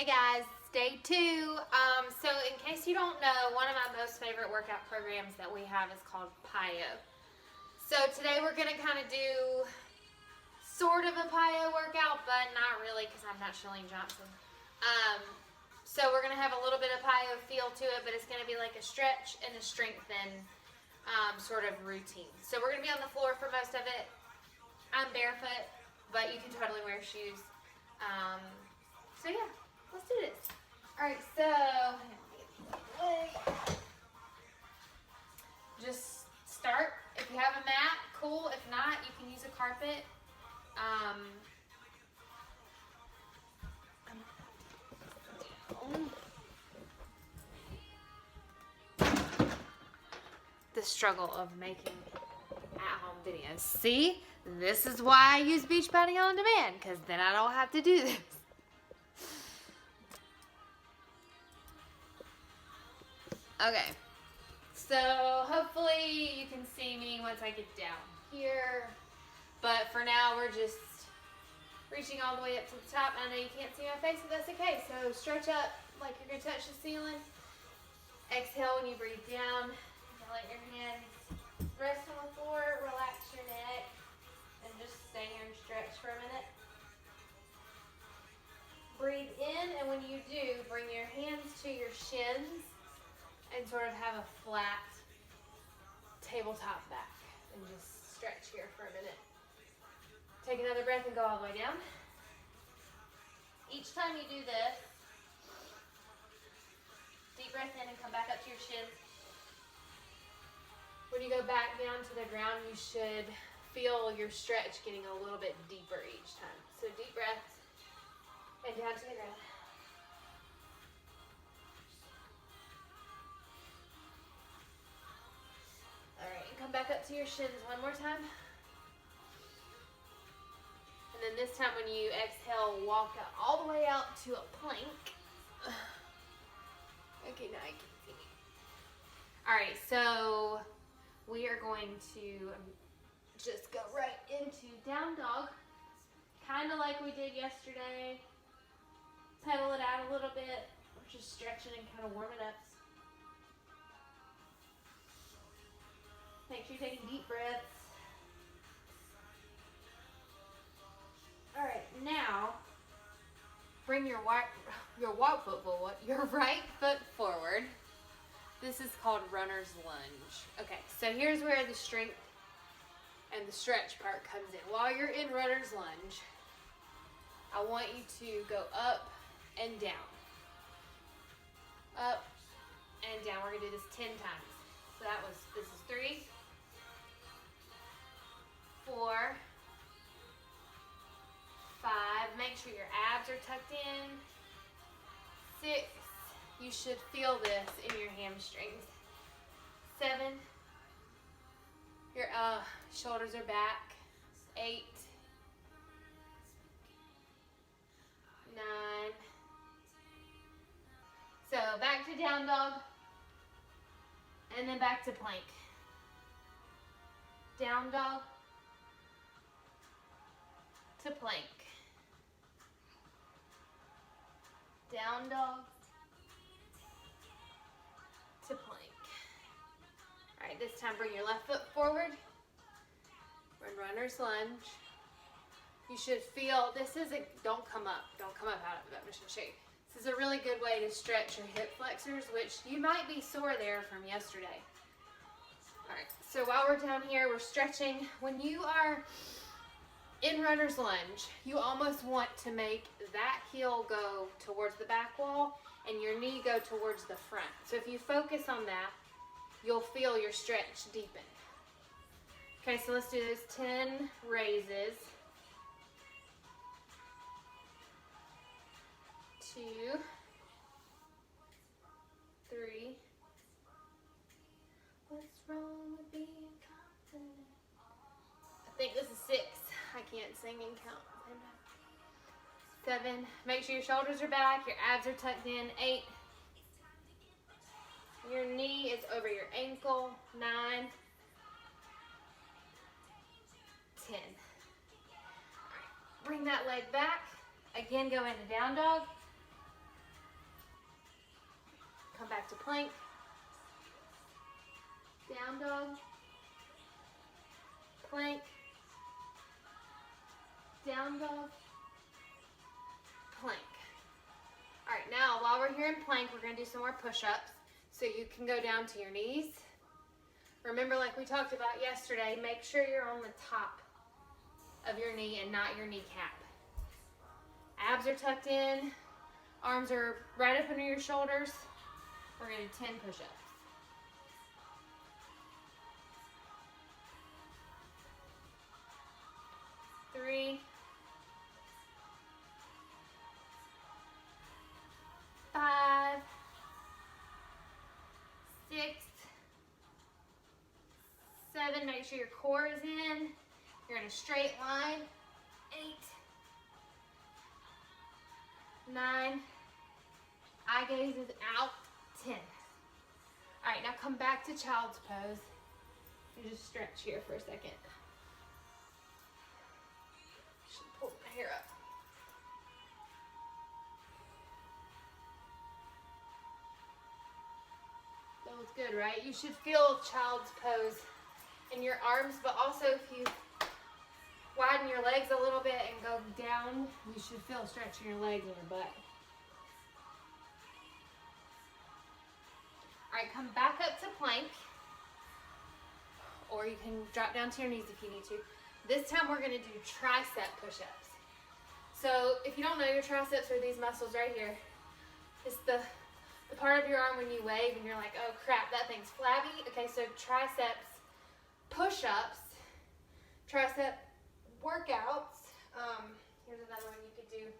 Hey guys, day 2. So in case you don't know, one of my most favorite workout programs that we have is called PiYo. So today we're going to kind of do sort of a PiYo workout, but not really because I'm not Shalene Johnson. So we're going to have a little bit of PiYo feel to it, but it's going to be like a stretch and a strengthen sort of routine. So we're going to be on the floor for most of it. I'm barefoot, but you can totally wear shoes. So yeah, let's do this. All right, so just start. If you have a mat, cool. If not, you can use a carpet. The struggle of making at-home videos. See, this is why I use Beachbody On Demand, because then I don't have to do this. Okay, so hopefully you can see me once I get down here, but for now we're just reaching all the way up to the top. I know you can't see my face, but that's okay. So stretch up like you're going to touch the ceiling. Exhale when you breathe down. Let your hands rest on the floor, relax your neck, and just stay here and stretch for a minute. Breathe in, and when you do, bring your hands to your shins and sort of have a flat tabletop back. And just stretch here for a minute. Take another breath and go all the way down. Each time you do this, deep breath in and come back up to your shins. When you go back down to the ground, you should feel your stretch getting a little bit deeper each time. So deep breath and down to the ground. All right, and come back up to your shins one more time. And then this time when you exhale, walk all the way out to a plank. Okay, now I can see. All right, so we are going to just go right into down dog, kind of like we did yesterday. Pedal it out a little bit. We're just stretching and kind of warming up. Make sure you're taking deep breaths. All right, now bring your right foot forward. This is called runner's lunge. Okay, so here's where the strength and the stretch part comes in. While you're in runner's lunge, I want you to go up and down. Up and down. We're gonna do this 10 times. So this is 3, 4, 5. Make sure your abs are tucked in. 6. You should feel this in your hamstrings. 7. Your shoulders are back. 8. 9. So back to down dog. And then back to plank. Down dog to plank. Down dog to plank. All right, this time bring your left foot forward. We're in runner's lunge. You should feel, don't come up out of it. I'm just gonna show you. This is a really good way to stretch your hip flexors, which you might be sore there from yesterday. All right, so while we're down here, we're stretching. When you are in runner's lunge, you almost want to make that heel go towards the back wall and your knee go towards the front. So if you focus on that, you'll feel your stretch deepen. Okay, so let's do this 10 raises. 2, 3. What's wrong with being confident? I think this is 6. I can't sing and count. 7. Make sure your shoulders are back, your abs are tucked in. 8. Your knee is over your ankle. 9. 10. Bring that leg back. Again, go into down dog. Come back to plank. Down dog. Plank. Down dog. Plank. All right, now while we're here in plank, we're gonna do some more push-ups. So you can go down to your knees. Remember, like we talked about yesterday, make sure you're on the top of your knee and not your kneecap. Abs are tucked in, arms are right up under your shoulders. We're gonna do 10 push-ups. 3, 5, 6, 7. Make sure your core is in. You're in a straight line. 8, 9. Eye gaze is out. 10. All right, now come back to child's pose and just stretch here for a second. Should pull my hair up. Feels good, right? You should feel child's pose in your arms, but also if you widen your legs a little bit and go down, you should feel stretching your legs and your butt. All right, come back up to plank, or you can drop down to your knees if you need to. This time we're gonna do tricep push-ups. So if you don't know, your triceps are these muscles right here. It's the part of your arm when you wave and you're like, oh crap, that thing's flabby. Okay, so triceps push-ups, tricep workouts. Here's another one you could do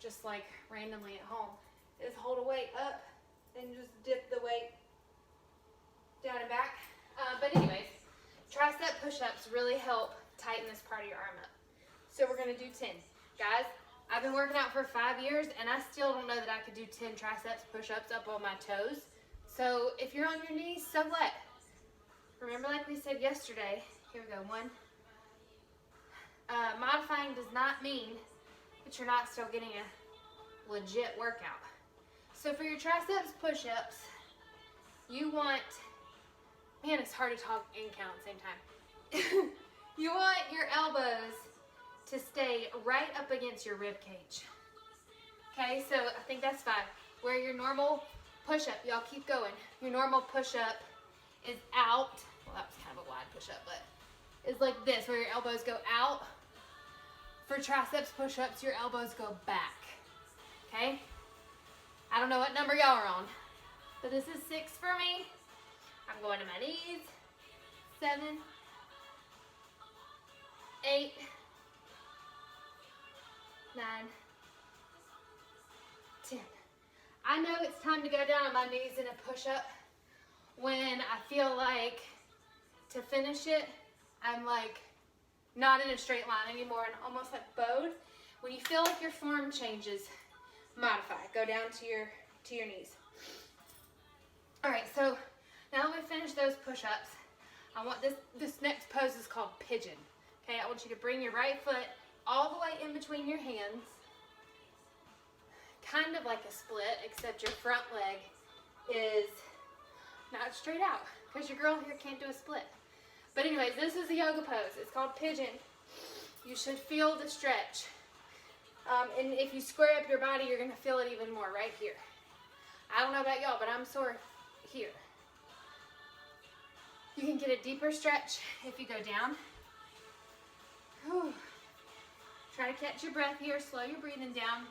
just like randomly at home, is hold a weight up and just dip the weight down and back. But anyways, tricep push-ups really help tighten this part of your arm up. So we're gonna do 10. Guys, I've been working out for 5 years and I still don't know that I could do 10 triceps push-ups up on my toes. So if you're on your knees, so what? Remember, like we said yesterday, here we go, 1. Modifying does not mean that you're not still getting a legit workout. So for your triceps push-ups, you want, man, it's hard to talk and count at the same time. You want your elbows to stay right up against your rib cage. Okay, so I think that's 5. Where your normal push-up, y'all keep going. Your normal push-up is out. Well, that was kind of a wide push-up, but it's like this, where your elbows go out. For triceps push-ups, your elbows go back. Okay? I don't know what number y'all are on, but this is 6 for me. I'm going to my knees. 7, 8, 9, 10. I know it's time to go down on my knees in a push-up when I feel like to finish it, I'm like not in a straight line anymore and almost like bowed. When you feel like your form changes, modify. Go down to your knees. All right, so now that we finish those push-ups, I want this next pose is called pigeon. Okay, I want you to bring your right foot all the way in between your hands, kind of like a split, except your front leg is not straight out, because your girl here can't do a split. But anyways, this is the yoga pose. It's called pigeon. You should feel the stretch. And if you square up your body, you're gonna feel it even more right here. I don't know about y'all, but I'm sore here. You can get a deeper stretch if you go down. Whew. Try to catch your breath here, slow your breathing down.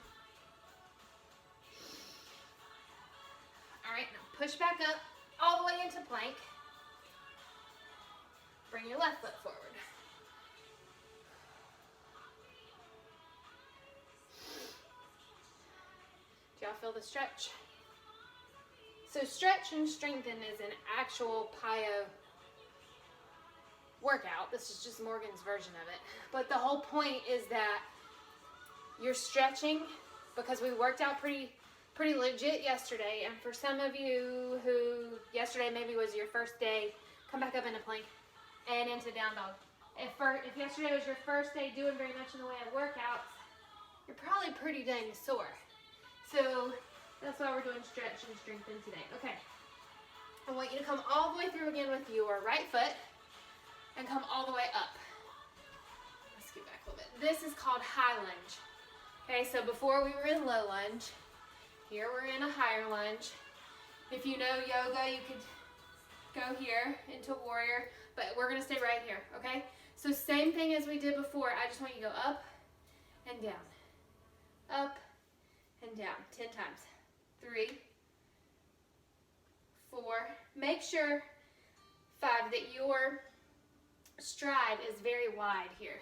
All right, now push back up all the way into plank. Bring your left foot forward. Do y'all feel the stretch? So stretch and strengthen is an actual PiYo workout. This is just Morgan's version of it. But the whole point is that you're stretching, because we worked out pretty legit yesterday. And for some of you who yesterday maybe was your first day, come back up into plank and into down dog. If yesterday was your first day doing very much in the way of workouts, you're probably pretty dang sore. So That's why we're doing stretch and strengthen today. Okay. I want you to come all the way through again with your right foot and come all the way up. Let's scoot back a little bit. This is called high lunge. Okay, so before we were in low lunge. Here we're in a higher lunge. If you know yoga, you could go here into warrior, but we're gonna stay right here, okay? So same thing as we did before. I just want you to go up and down. Up and down, 10 times. 3, 4, make sure 5 that your stride is very wide here,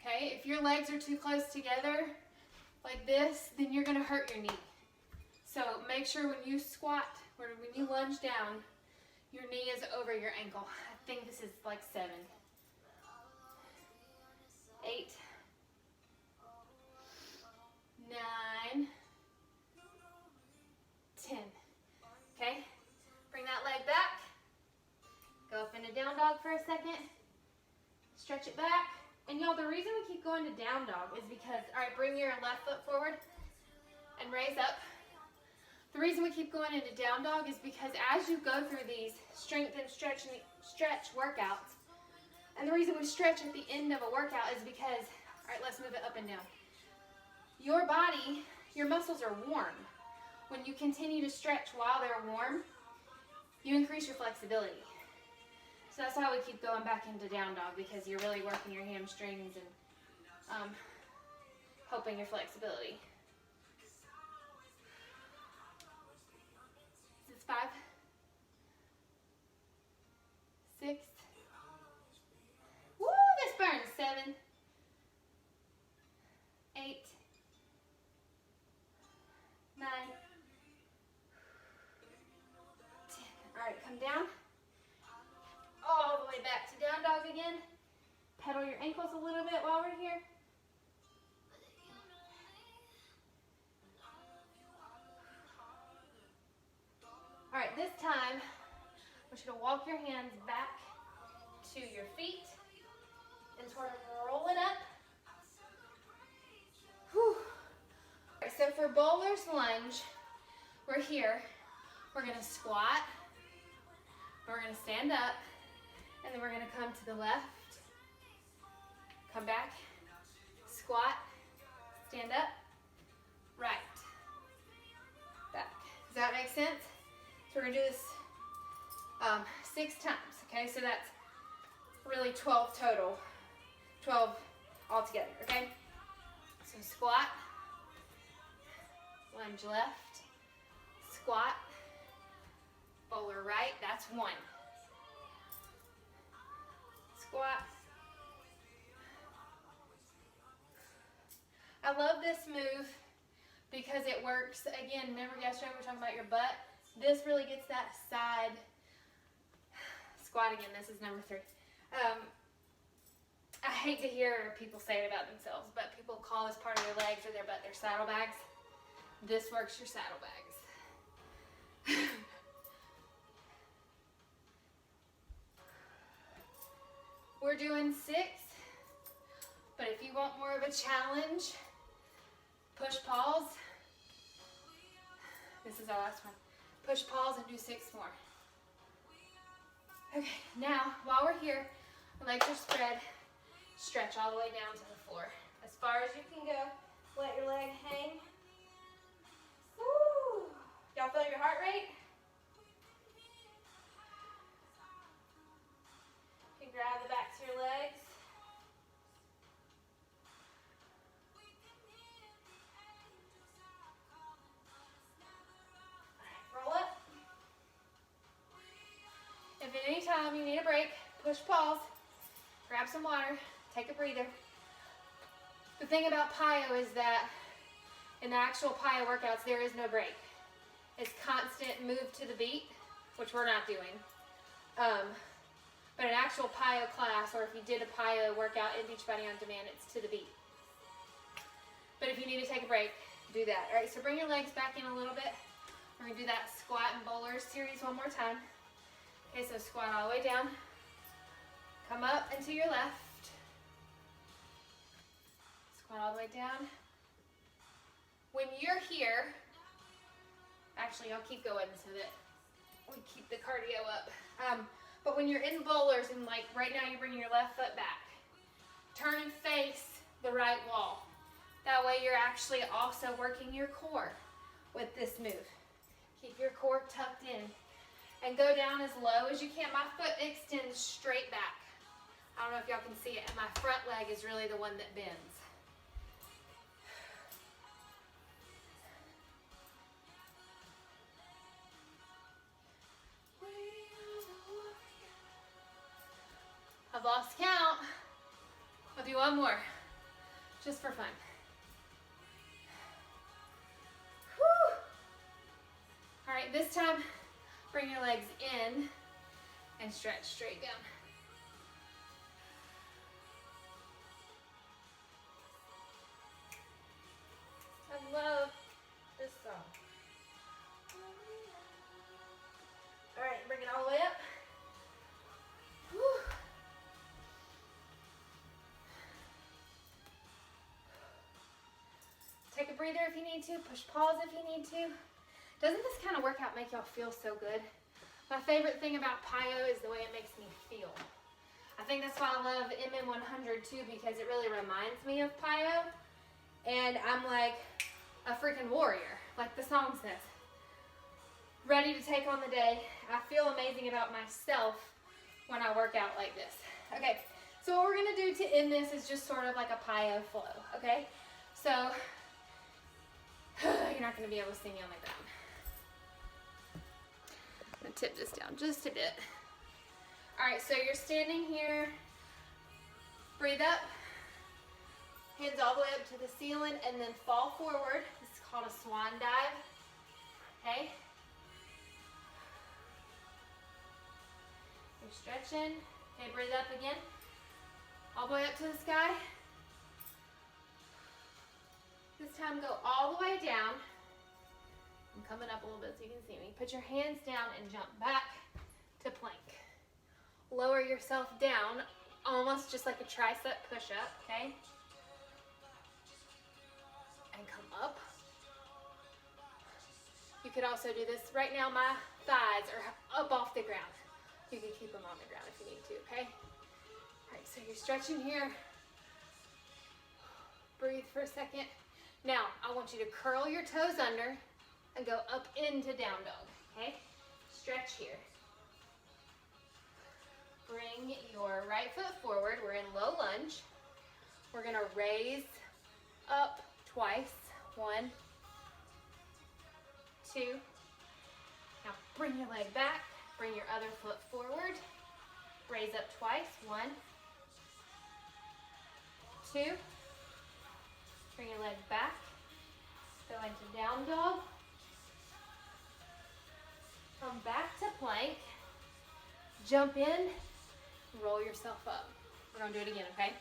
okay? If your legs are too close together, like this, then you're gonna hurt your knee. So make sure when you squat, or when you lunge down, your knee is over your ankle. I think this is like 7, 8, 9, 10. Okay? Bring that leg back. Go up into down dog for a second. Stretch it back. And y'all, the reason we keep going to down dog is because, all right, bring your left foot forward and raise up. The reason we keep going into down dog is because as you go through these strength and stretch workouts, and the reason we stretch at the end of a workout is because, all right, let's move it up and down. Your body, your muscles are warm. When you continue to stretch while they're warm, you increase your flexibility. So that's why we keep going back into down dog, because you're really working your hamstrings and helping your flexibility. This is 5, 6. Woo, this burns. 7, 8, 9, 10. All right, come down. All the way back to down dog again. Pedal your ankles a little bit while we're here. All right, this time, I want you to walk your hands back to your feet and sort of roll it up. Whew. All right, so for bowler's lunge, we're here. We're gonna squat, we're gonna stand up, and then we're gonna come to the left, come back, squat, stand up, right, back. Does that make sense? So we're gonna do this 6 times, okay? So that's really 12 total, 12 altogether, okay? So squat, lunge left, squat, bowler right, that's 1. Squat. I love this move because it works. Again, remember yesterday we were talking about your butt? This really gets that side squat again. This is number 3. I hate to hear people say it about themselves, but people call this part of their legs or their butt their saddlebags. This works your saddlebags. We're doing 6, but if you want more of a challenge, push pause. This is our last one. Push pause and do 6 more. Okay, now while we're here, the legs are spread, stretch all the way down to the floor. As far as you can go, let your leg hang. Woo! Y'all feel your heart rate? You can grab the backs of your legs. All right, roll up. If at any time you need a break, push pause, grab some water, take a breather. The thing about PiYo is that in the actual PiYo workouts, there is no break. It's constant move to the beat, which we're not doing. But an actual PiYo class, or if you did a PiYo workout in Beachbody On Demand, it's to the beat. But if you need to take a break, do that. All right, so bring your legs back in a little bit. We're gonna do that squat and bowler series one more time. Okay, so squat all the way down. Come up and to your left. Squat all the way down. When you're here, actually, I'll keep going so that we keep the cardio up. But when you're in bowlers and like right now you're bringing your left foot back, turn and face the right wall. That way you're actually also working your core with this move. Keep your core tucked in and go down as low as you can. My foot extends straight back. I don't know if y'all can see it, and my front leg is really the one that bends. I've lost count. I'll do one more, just for fun. Whew. All right, this time, bring your legs in and stretch straight down. I love this song. All right, bring it all the way up. Whew. Take a breather if you need to, push pause if you need to. Doesn't this kind of workout make y'all feel so good? My favorite thing about PiYo is the way it makes me feel. I think that's why I love MM100 too, because it really reminds me of PiYo. And I'm like a freaking warrior, like the song says. Ready to take on the day. I feel amazing about myself when I work out like this. Okay, so what we're gonna do to end this is just sort of like a PiYo flow, okay? So, you're not going to be able to see me on the ground. I'm going to tip this down just a bit. All right, so you're standing here. Breathe up. Hands all the way up to the ceiling and then fall forward. This is called a swan dive. Okay? You're stretching. Okay, breathe up again. All the way up to the sky. This time go all the way down. I'm coming up a little bit so you can see me. Put your hands down and jump back to plank. Lower yourself down, almost just like a tricep push-up, okay? And come up. You could also do this. Right now my thighs are up off the ground. You can keep them on the ground if you need to, okay? All right, so you're stretching here. Breathe for a second. Now, I want you to curl your toes under and go up into down dog, okay? Stretch here. Bring your right foot forward. We're in low lunge. We're gonna raise up twice. 1, 2. Now, bring your leg back. Bring your other foot forward. Raise up twice. 1, 2. Bring your leg back. Go into down dog. Come back to plank. Jump in. Roll yourself up. We're going to do it again, okay?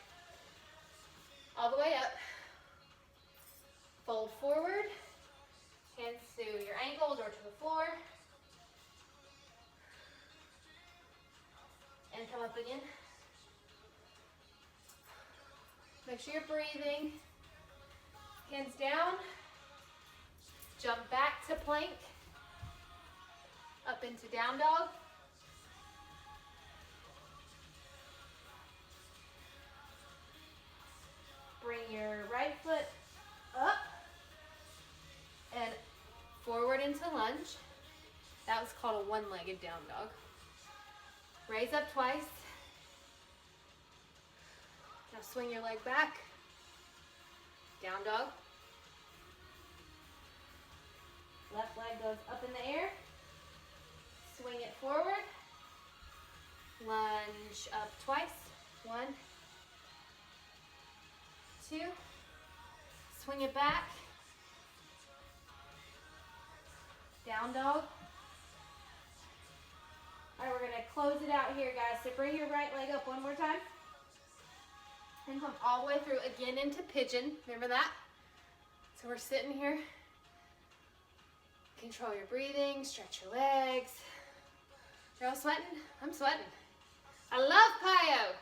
All the way up. Fold forward. Hands to your ankles or to the floor. And come up again. Make sure you're breathing. Hands down. Jump back to plank. Up into down dog. Bring your right foot up and forward into lunge. That was called a one-legged down dog. Raise up twice. Now swing your leg back. Down dog. Left leg goes up in the air. Swing it forward. Lunge up twice. 1, 2. Swing it back. Down dog. All right, we're gonna close it out here, guys. So bring your right leg up one more time. And come all the way through again into pigeon. Remember that? So we're sitting here. Control your breathing, stretch your legs. You're all sweating? I'm sweating. I love PiYo.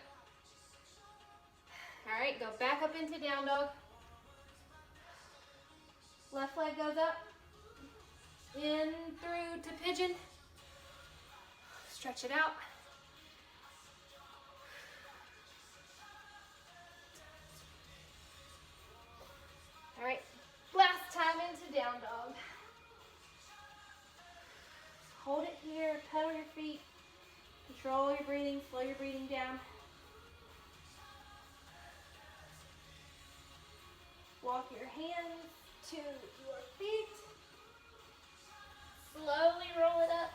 All right, go back up into down dog. Left leg goes up. In through to pigeon. Stretch it out. All right, last time into down dog. Hold it here, pedal your feet, control your breathing, slow your breathing down. Walk your hands to your feet. Slowly roll it up.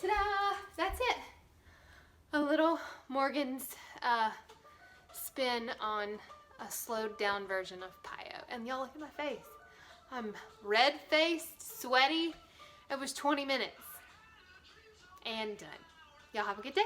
Ta-da! That's it. A little Morgan's spin on a slowed down version of PiYo. And y'all look at my face. I'm red-faced, sweaty. It was 20 minutes. And done. Y'all have a good day.